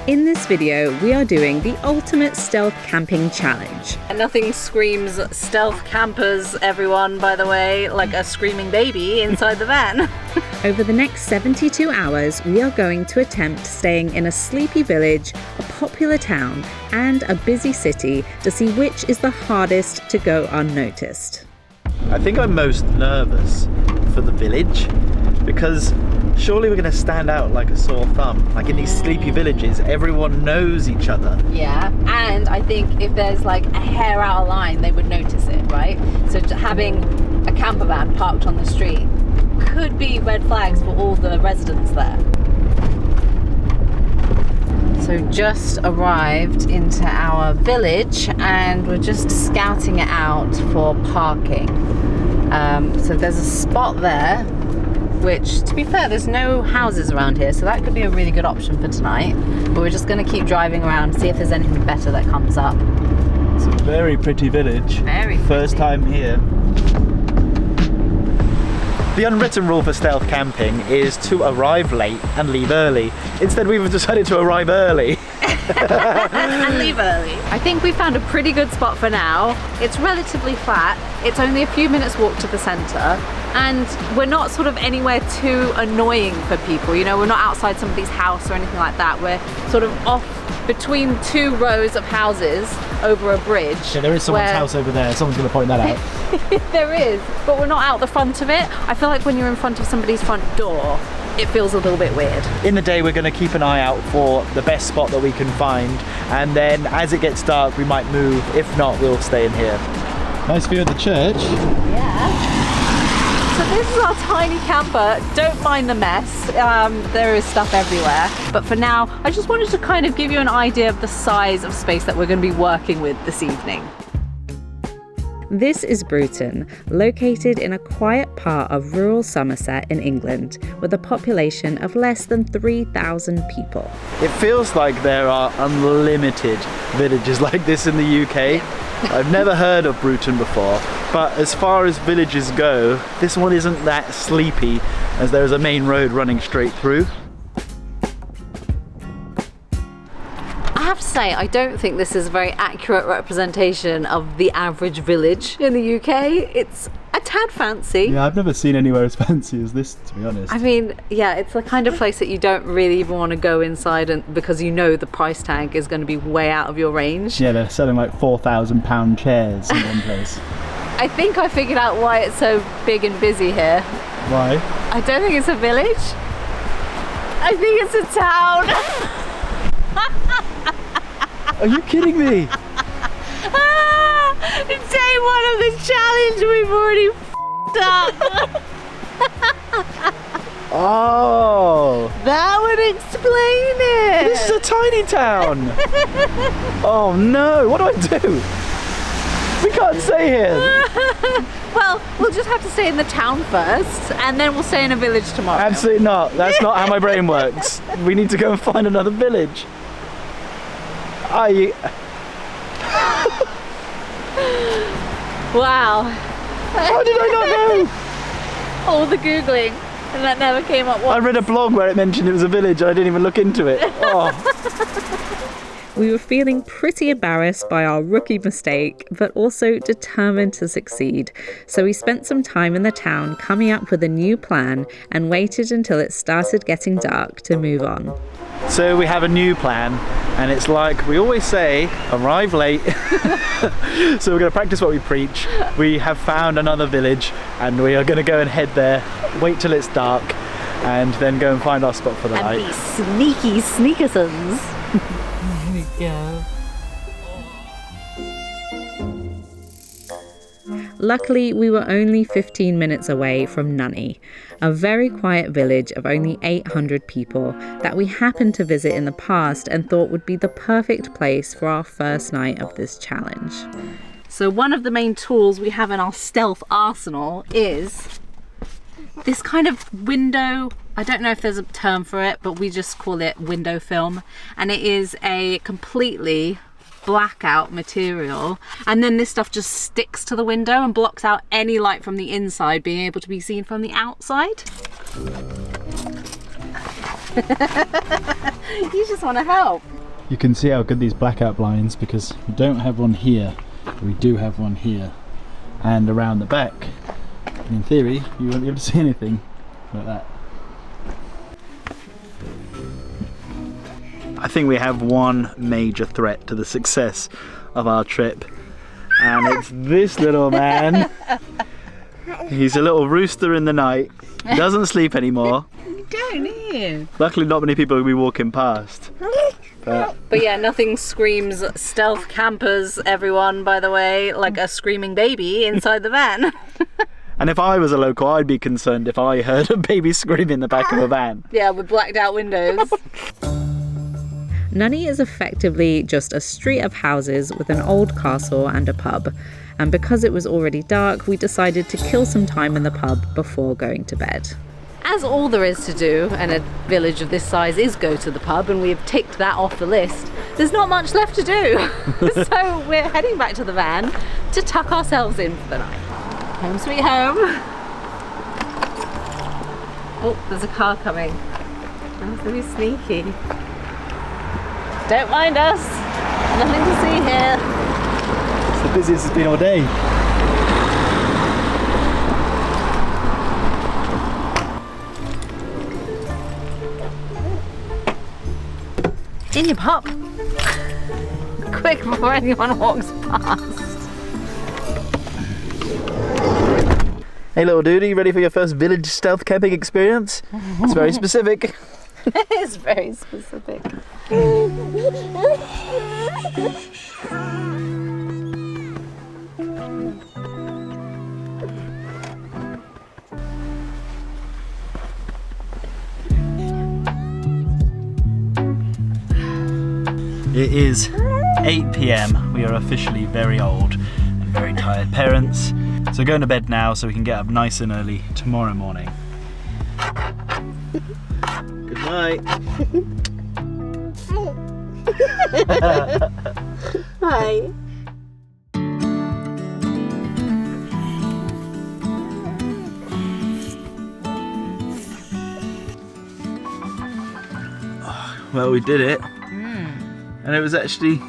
In this video, we are doing the ultimate stealth camping challenge. Nothing screams stealth campers, everyone, by the way, like a screaming baby inside the van. Over the next 72 hours, we are going to attempt staying in a sleepy village, a popular town, and a busy city to see which is the hardest to go unnoticed. I think I'm most nervous for the village because surely we're going to stand out like a sore thumb. Like in these sleepy villages, everyone knows each other. Yeah, and I think if there's like a hair out of line, they would notice it, right? So having a camper van parked on the street could be red flags for all the residents there. So just arrived into our village and we're just scouting it out for parking. So there's a spot there, which, to be fair, there's no houses around here, so that could be a really good option for tonight. But we're just going to keep driving around, see if there's anything better that comes up. It's a very pretty village. Very pretty. First time here. The unwritten rule for stealth camping is to arrive late and leave early. Instead, we've decided to arrive early. And leave early. I think we found a pretty good spot for now. It's relatively flat. It's only a few minutes walk to the centre, and we're not sort of anywhere too annoying for people. You know, we're not outside somebody's house or anything like that. We're sort of off between two rows of houses over a bridge. Yeah, there is someone's house over there. Someone's going to point that out. There is, but we're not out the front of it. I feel like when you're in front of somebody's front door, it feels a little bit weird. In the day, we're going to keep an eye out for the best spot that we can find, and then as it gets dark, we might move. If not, we'll stay in here. Nice view of the church. Yeah. So this is our tiny camper. Don't mind the mess. There is stuff everywhere. But for now, I just wanted to kind of give you an idea of the size of space that we're going to be working with this evening. This is Bruton, located in a quiet part of rural Somerset in England, with a population of less than 3,000 people. It feels like there are unlimited villages like this in the UK. I've never heard of Bruton before, but as far as villages go, this one isn't that sleepy as there is a main road running straight through. I have to say, I don't think this is a very accurate representation of the average village in the UK. It's a tad fancy. Yeah, I've never seen anywhere as fancy as this, to be honest. I mean, yeah, it's the kind of place that you don't really even want to go inside, and because you know the price tag is going to be way out of your range. Yeah, they're selling like £4,000 chairs in one place. I think I figured out why it's so big and busy here. Why? I don't think it's a village. I think it's a town. Are you kidding me? Day one of the challenge, we've already f***ed up. Oh. That would explain it. This is a tiny town. Oh no, what do I do? We can't stay here. Well, we'll just have to stay in the town first, and then we'll stay in a village tomorrow. Absolutely not. That's not how my brain works. We need to go and find another village. Wow. How did I not know? All the Googling, and that never came up once. I read a blog where it mentioned it was a village and I didn't even look into it. Oh. We were feeling pretty embarrassed by our rookie mistake, but also determined to succeed. So we spent some time in the town coming up with a new plan and waited until it started getting dark to move on. So we have a new plan, and it's like we always say, arrive late. So we're going to practice what we preach. We have found another village and we are going to go and head there, wait till it's dark, and then go and find our spot for the night. And be sneaky sneakersons. Here we go. Luckily, we were only 15 minutes away from Nunny, a very quiet village of only 800 people that we happened to visit in the past and thought would be the perfect place for our first night of this challenge. So one of the main tools we have in our stealth arsenal is this kind of window. I don't know if there's a term for it, but we just call it window film. And it is a completely blackout material, and then this stuff just sticks to the window and blocks out any light from the inside being able to be seen from the outside. You just want to help. You can see how good these blackout blinds, because we don't have one here, but we do have one here and around the back. And in theory, you won't be able to see anything like that. I think we have one major threat to the success of our trip, and it's this little man. He's a little rooster in the night. He doesn't sleep anymore. You don't hear. Luckily not many people will be walking past. But yeah, nothing screams stealth campers, everyone, by the way, like a screaming baby inside the van. and if I was a local, I'd be concerned if I heard a baby scream in the back of a van. Yeah, with blacked out windows. Nunny is effectively just a street of houses with an old castle and a pub. And because it was already dark, we decided to kill some time in the pub before going to bed. As all there is to do in a village of this size is go to the pub, and we've ticked that off the list, there's not much left to do. So we're heading back to the van to tuck ourselves in for the night. Home sweet home. Oh, there's a car coming. That's gonna be sneaky. Don't mind us. Nothing to see here. It's the busiest it's been all day. In your pub. Quick before anyone walks past. Hey little dude, are you ready for your first village stealth camping experience? It's very specific. It is very specific. It is 8 PM. We are officially very old and very tired parents. So going to bed now so we can get up nice and early tomorrow morning. Good night. Hi. Well, we did it. And it was actually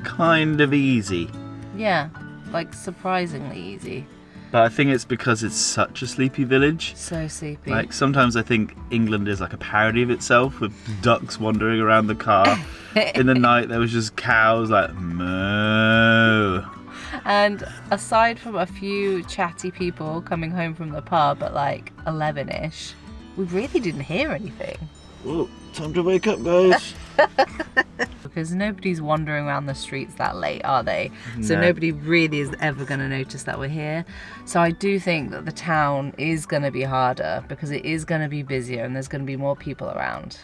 kind of easy. Yeah, like surprisingly easy. But I think it's because it's such a sleepy village. So sleepy. Like sometimes I think England is like a parody of itself, with ducks wandering around the car. In the night there was just cows like moo. And aside from a few chatty people coming home from the pub at like 11ish, we really didn't hear anything. Oh, time to wake up, guys. Because nobody's wandering around the streets that late, are they? So No. nobody really is ever going to notice that we're here. So I do think that the town is going to be harder because it is going to be busier and there's going to be more people around.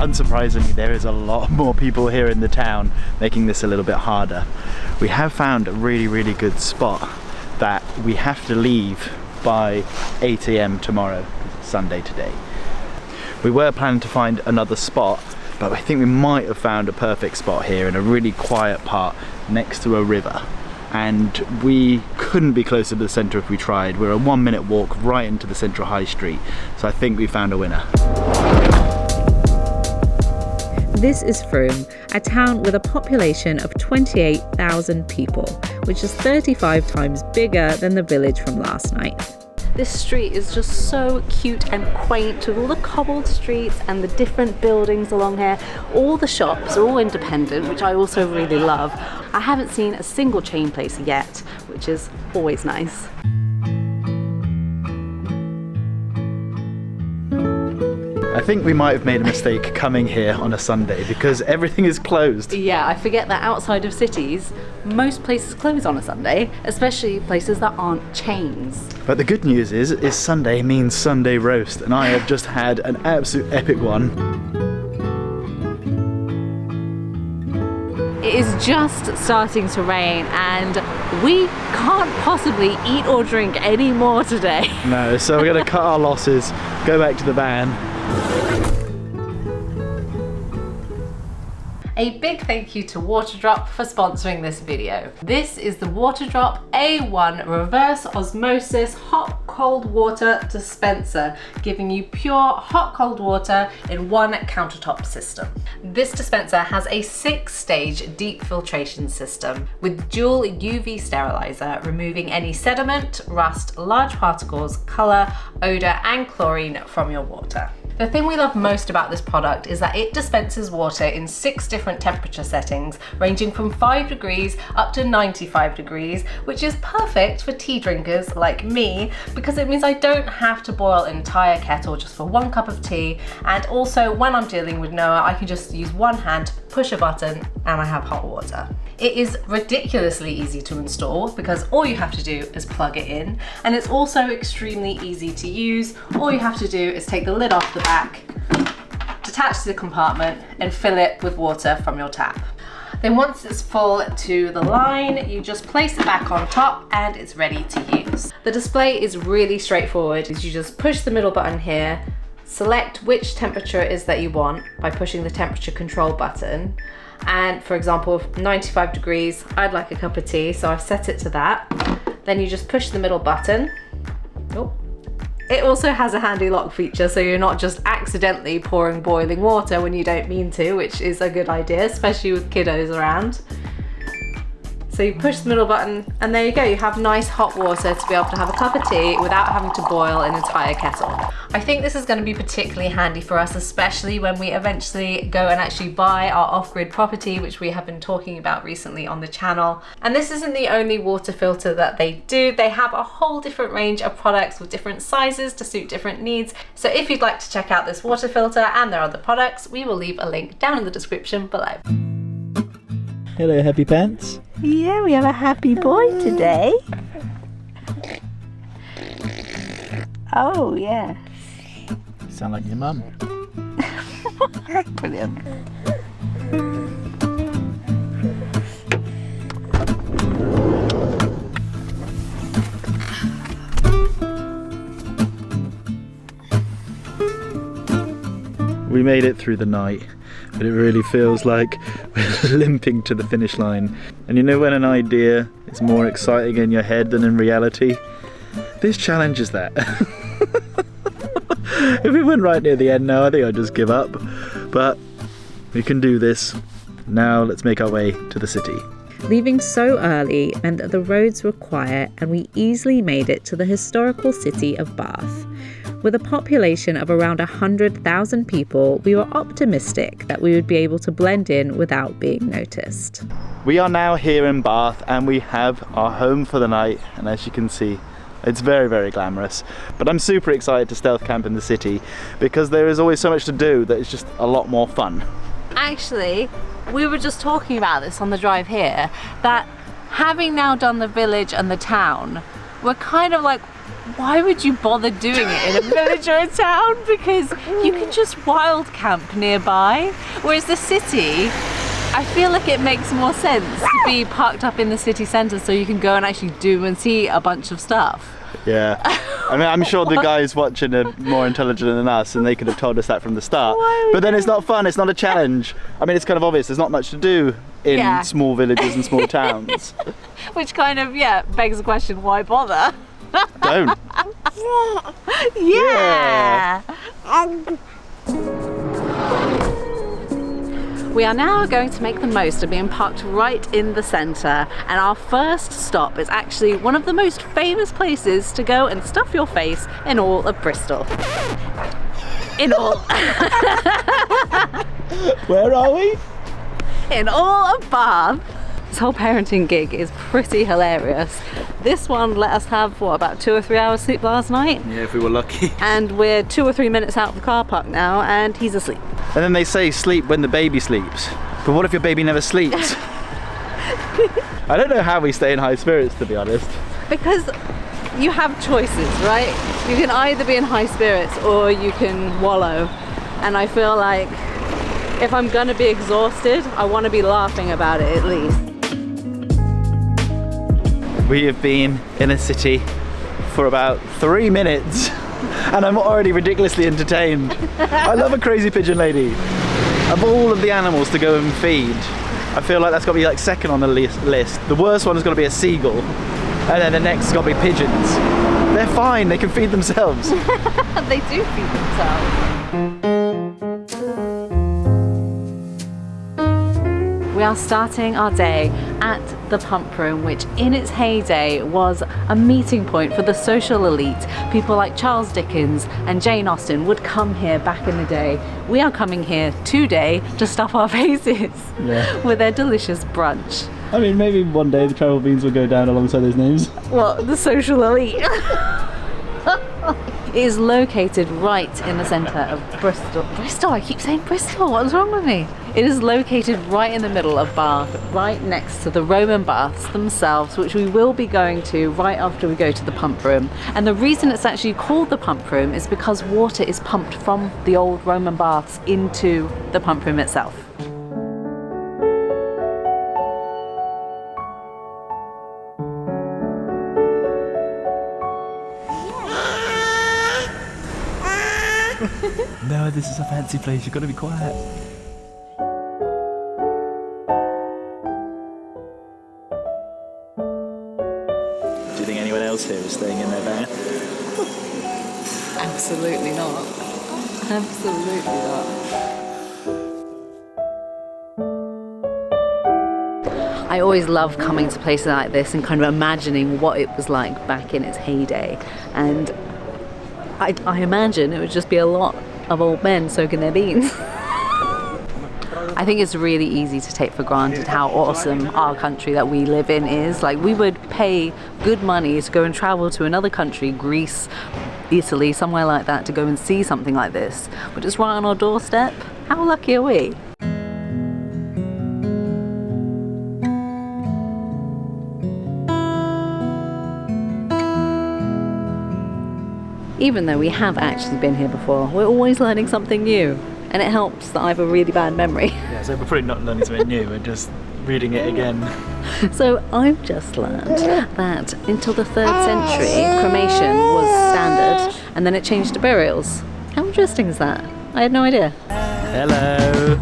Unsurprisingly, there is a lot more people here in the town, making this a little bit harder. We have found a really good spot that we have to leave by 8 AM tomorrow, Sunday today. We were planning to find another spot, but I think we might have found a perfect spot here in a really quiet part next to a river. And we couldn't be closer to the centre if we tried. We're a 1 minute walk right into the central high street. So I think we found a winner. This is Frome, a town with a population of 28,000 people, which is 35 times bigger than the village from last night. This street is just so cute and quaint with all the cobbled streets and the different buildings along here. All the shops are all independent, which I also really love. I haven't seen a single chain place yet, which is always nice. I think we might have made a mistake coming here on a Sunday because everything is closed. Yeah, I forget that outside of cities, most places close on a Sunday, especially places that aren't chains. But the good news is Sunday means Sunday roast, and I have just had an absolute epic one. It is just starting to rain and we can't possibly eat or drink any more today. No, so we're going to cut our losses, go back to the van. A big thank you to Waterdrop for sponsoring this video. This is the Waterdrop A1 Reverse Osmosis Hot Cold Water Dispenser, giving you pure hot cold water in one countertop system. This dispenser has a 6-stage deep filtration system with dual UV sterilizer, removing any sediment, rust, large particles, color, odor, and chlorine from your water. The thing we love most about this product is that it dispenses water in 6 different temperature settings, ranging from 5 degrees up to 95 degrees, which is perfect for tea drinkers like me, because it means I don't have to boil an entire kettle just for 1 cup of tea. And also when I'm dealing with Noah, I can just use one hand to push a button and I have hot water. It is ridiculously easy to install because all you have to do is plug it in, and it's also extremely easy to use. All you have to do is take the lid off the back, detach to the compartment, and fill it with water from your tap. Then once it's full to the line, you just place it back on top and it's ready to use. The display is really straightforward. You just push the middle button here, select which temperature it is that you want by pushing the temperature control button. And for example, 95 degrees, I'd like a cup of tea, so I've set it to that. Then you just push the middle button. Oh. It also has a handy lock feature, so you're not just accidentally pouring boiling water when you don't mean to, which is a good idea, especially with kiddos around. So you push the middle button and there you go, you have nice hot water to be able to have a cup of tea without having to boil an entire kettle. I think this is going to be particularly handy for us, especially when we eventually go and actually buy our off-grid property, which we have been talking about recently on the channel. And this isn't the only water filter that they do. They have a whole different range of products with different sizes to suit different needs. So if you'd like to check out this water filter and their other products, we will leave a link down in the description below. Hello, Happy Pants. Yeah, we have a happy boy today. Oh, yes. Sound like your mum. Brilliant. We made it through the night, but it really feels like we're limping to the finish line. And you know when an idea is more exciting in your head than in reality? This challenges that. If we went right near the end now, I think I'd just give up. But we can do this. Now let's make our way to the city. Leaving so early meant that the roads were quiet and we easily made it to the historical city of Bath. With a population of around 100,000 people, we were optimistic that we would be able to blend in without being noticed. We are now here in Bath and we have our home for the night, and as you can see, it's very, very glamorous. But I'm super excited to stealth camp in the city because there is always so much to do that it's just a lot more fun. Actually, we were just talking about this on the drive here, that having now done the village and the town, we're kind of like, why would you bother doing it in a village or a town? Because you can just wild camp nearby. Whereas the city, I feel like it makes more sense to be parked up in the city centre so you can go and actually do and see a bunch of stuff. Yeah, I mean, I'm sure the guys watching are more intelligent than us and they could have told us that from the start. But then it's not fun, it's not a challenge. I mean, it's kind of obvious, there's not much to do in small villages and small towns. Which kind of, begs the question, why bother? Don't. Yeah. We are now going to make the most of being parked right in the centre, and our first stop is actually one of the most famous places to go and stuff your face in all of Bristol. In all. Where are we? In all of Bath. This whole parenting gig is pretty hilarious. This one let us have, what, about 2 or 3 hours sleep last night? Yeah, if we were lucky. And we're 2 or 3 minutes out of the car park now and he's asleep. And then they say sleep when the baby sleeps. But what if your baby never sleeps? I don't know how we stay in high spirits, to be honest. Because you have choices, right? You can either be in high spirits or you can wallow. And I feel like if I'm gonna be exhausted, I want to be laughing about it at least. We have been in a city for about 3 minutes and I'm already ridiculously entertained. I love a crazy pigeon lady. Of all of the animals to go and feed, I feel like that's got to be like second on the list. The worst one is going to be a seagull, and then the next has got to be pigeons. They're fine, they can feed themselves. They do feed themselves. We are starting our day at the pump room, which in its heyday was a meeting point for the social elite. People like Charles Dickens and Jane Austen would come here back in the day. We are coming here today to stuff our faces with their delicious brunch. I mean, maybe one day the travel beans will go down alongside those names. What? The social elite? It is located right in the centre of Bristol. Bristol, I keep saying Bristol, what's wrong with me? It is located right in the middle of Bath, right next to the Roman baths themselves, which we will be going to right after we go to the pump room. And the reason it's actually called the pump room is because water is pumped from the old Roman baths into the pump room itself. No, this is a fancy place, you've got to be quiet. Do you think anyone else here is staying in their van? Absolutely not. Absolutely not. I always love coming to places like this and kind of imagining what it was like back in its heyday. And I imagine it would just be a lot of old men soaking their beans. I think it's really easy to take for granted how awesome our country that we live in is. Like, we would pay good money to go and travel to another country, Greece, Italy, somewhere like that, to go and see something like this. But it's right on our doorstep. How lucky are we? Even though we have actually been here before, we're always learning something new. And it helps that I have a really bad memory. Yeah, so we're probably not learning something new, we're just reading it again. So I've just learned that until the 3rd century, cremation was standard, and then it changed to burials. How interesting is that? I had no idea. Hello.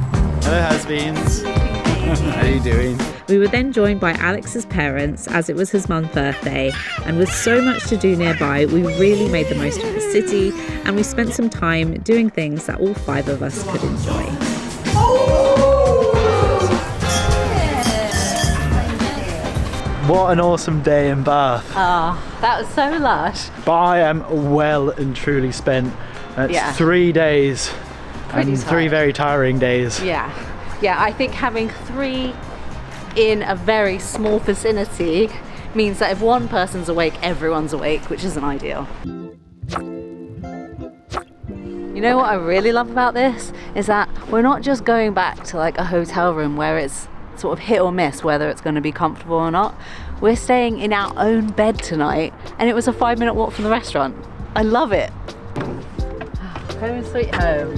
Hello, has-beens. How are you doing? We were then joined by Alex's parents as it was his mum's birthday, and with so much to do nearby, we really made the most of the city, and we spent some time doing things that all 5 of us could enjoy. What an awesome day in Bath. That was so lush. But I am well and truly spent. It's 3 days. Pretty and 3 very tiring days. Yeah, I think having 3 in a very small vicinity means that if one person's awake, everyone's awake, which isn't ideal. You know what I really love about this is that we're not just going back to like a hotel room where it's sort of hit or miss whether it's going to be comfortable or not. We're staying in our own bed tonight, and it was a 5-minute walk from the restaurant. I love it. Home sweet home.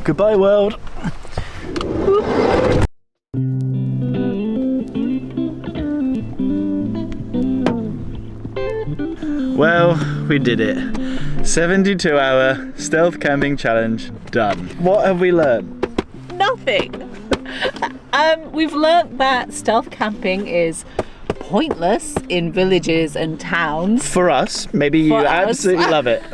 Goodbye, world. Well, we did it. 72-hour stealth camping challenge done. What have we learned? Nothing. We've learnt that stealth camping is pointless in villages and towns. For us, maybe you absolutely love it.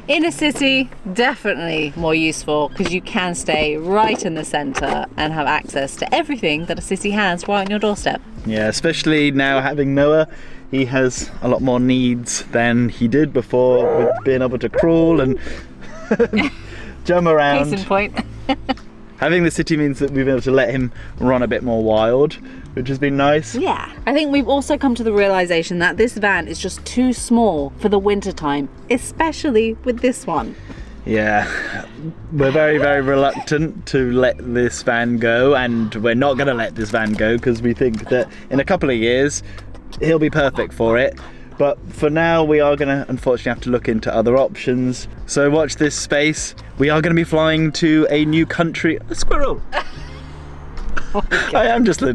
In a city, definitely more useful because you can stay right in the centre and have access to everything that a city has right on your doorstep. Yeah, especially now having Noah, he has a lot more needs than he did before with being able to crawl and jump around. Case in point. Having the city means that we've been able to let him run a bit more wild, which has been nice. Yeah. I think we've also come to the realisation that this van is just too small for the winter time, especially with this one. Yeah, we're very, very reluctant to let this van go, and we're not going to let this van go because we think that in a couple of years he'll be perfect for it. But for now, we are going to unfortunately have to look into other options. So watch this space. We are going to be flying to a new country. A squirrel! Oh, I am just a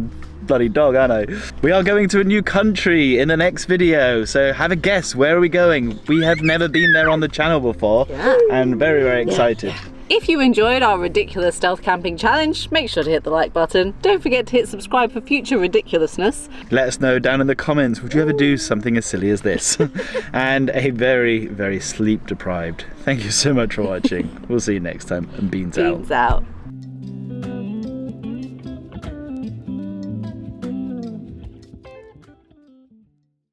bloody dog, aren't I? We are going to a new country in the next video, so have a guess. Where are we going? We have never been there on the channel before, and very, very excited. If you enjoyed our ridiculous stealth camping challenge, make sure to hit the like button. Don't forget to hit subscribe for future ridiculousness. Let us know down in the comments, would you ever do something as silly as this? And a very, very sleep deprived. Thank you so much for watching. We'll see you next time, and beans out. Beans out.